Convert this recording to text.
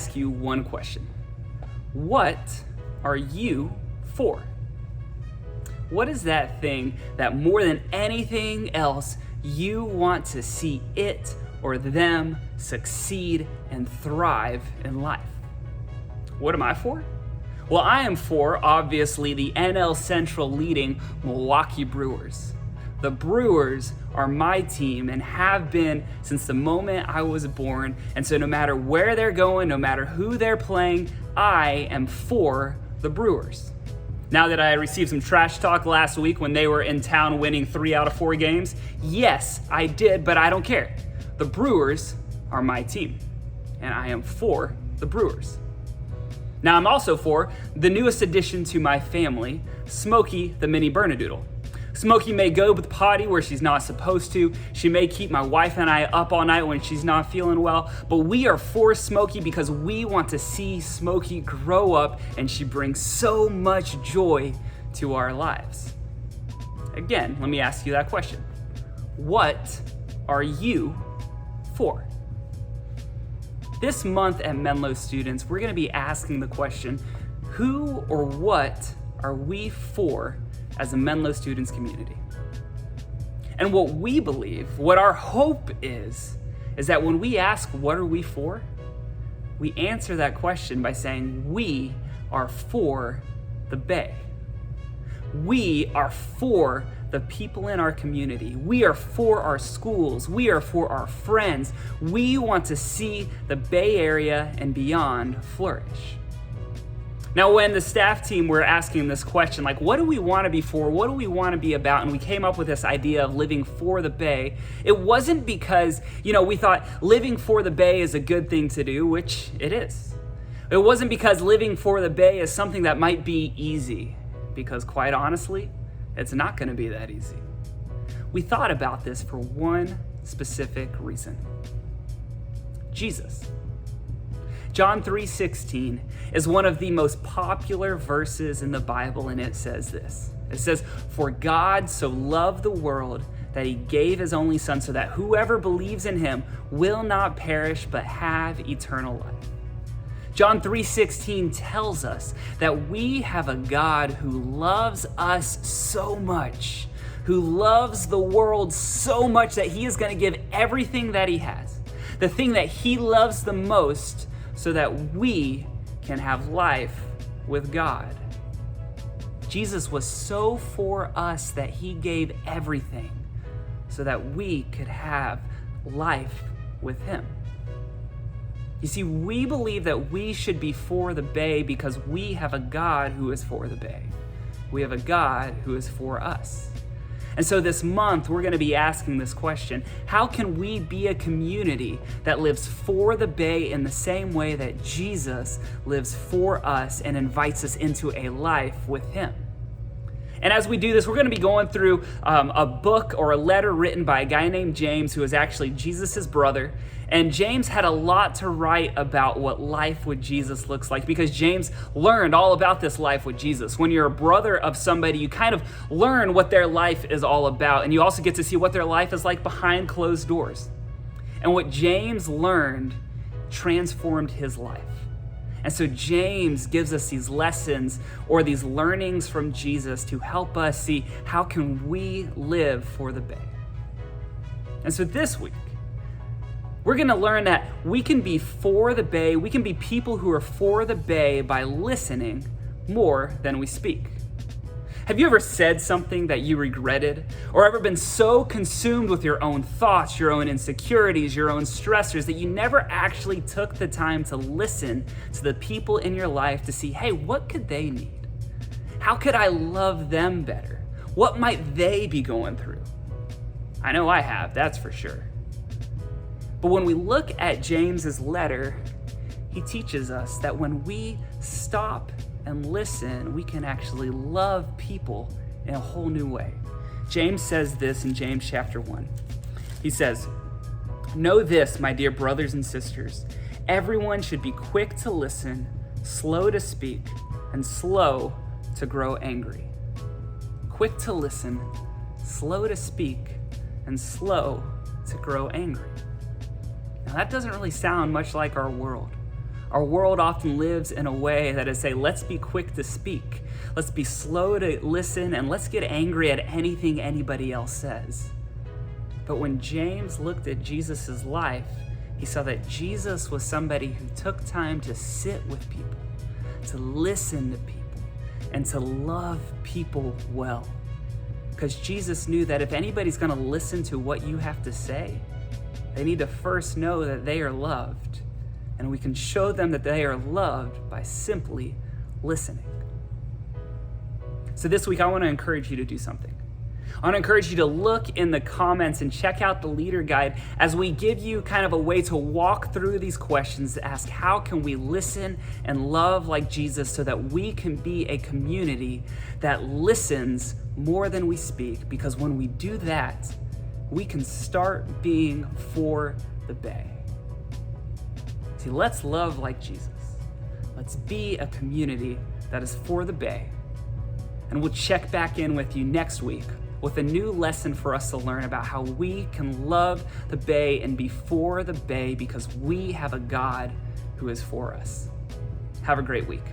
ask you one question. What are you for? What is that thing that more than anything else you want to see it or them succeed and thrive in life? What am I for? Well, I am for, obviously, the NL Central leading Milwaukee Brewers. The Brewers are my team and have been since the moment I was born. And so no matter where they're going, no matter who they're playing, I am for the Brewers. Now that I received some trash talk last week when they were in town winning 3 out of 4 games, yes, I did, but I don't care. The Brewers are my team, and I am for the Brewers. Now I'm also for the newest addition to my family, Smokey the Mini Bernedoodle. Smokey may go to the potty where she's not supposed to. She may keep my wife and I up all night when she's not feeling well, but we are for Smokey because we want to see Smokey grow up, and she brings so much joy to our lives. Again, let me ask you that question. What are you for? This month at Menlo Students, we're going to be asking the question, who or what are we for as a Menlo Students community? And what we believe, what our hope is that when we ask what are we for, we answer that question by saying we are for the Bay. We are for the people in our community. We are for our schools. We are for our friends. We want to see the Bay Area and beyond flourish. Now, when the staff team were asking this question, like, what do we want to be for? What do we want to be about? And we came up with this idea of living for the Bay. It wasn't because, we thought living for the Bay is a good thing to do, which it is. It wasn't because living for the Bay is something that might be easy, because quite honestly, it's not going to be that easy. We thought about this for one specific reason. Jesus. John 3:16 is one of the most popular verses in the Bible, and it says this. It says, "For God so loved the world that he gave his only son so that whoever believes in him will not perish but have eternal life." John 3:16 tells us that we have a God who loves us so much, who loves the world so much that he is going to give everything that he has, the thing that he loves the most, so that we can have life with God. Jesus was so for us that he gave everything so that we could have life with him. You see, we believe that we should be for the Bay because we have a God who is for the Bay. We have a God who is for us. And so this month, we're going to be asking this question: how can we be a community that lives for the Bay in the same way that Jesus lives for us and invites us into a life with him? And as we do this, we're going to be going through a book or a letter written by a guy named James, who is actually Jesus' brother. And James had a lot to write about what life with Jesus looks like, because James learned all about this life with Jesus. When you're a brother of somebody, you kind of learn what their life is all about. And you also get to see what their life is like behind closed doors. And what James learned transformed his life. And so James gives us these lessons or these learnings from Jesus to help us see how can we live for the Bay. And so this week, we're going to learn that we can be for the Bay, we can be people who are for the Bay by listening more than we speak. Have you ever said something that you regretted, or ever been so consumed with your own thoughts, your own insecurities, your own stressors that you never actually took the time to listen to the people in your life to see, hey, what could they need? How could I love them better? What might they be going through? I know I have, that's for sure. But when we look at James's letter, he teaches us that when we stop and listen, we can actually love people in a whole new way. James says this in James chapter 1. He says, "Know this, my dear brothers and sisters, everyone should be quick to listen, slow to speak, and slow to grow angry." Quick to listen, slow to speak, and slow to grow angry. Now that doesn't really sound much like our world. Our world often lives in a way that is say, let's be quick to speak, let's be slow to listen, and let's get angry at anything anybody else says. But when James looked at Jesus' life, he saw that Jesus was somebody who took time to sit with people, to listen to people, and to love people well. Because Jesus knew that if anybody's going to listen to what you have to say, they need to first know that they are loved. And we can show them that they are loved by simply listening. So this week, I want to encourage you to do something. I want to encourage you to look in the comments and check out the leader guide as we give you kind of a way to walk through these questions to ask, how can we listen and love like Jesus so that we can be a community that listens more than we speak? Because when we do that, we can start being for the Bay. See, let's love like Jesus. Let's be a community that is for the Bay. And we'll check back in with you next week with a new lesson for us to learn about how we can love the Bay and be for the Bay because we have a God who is for us. Have a great week.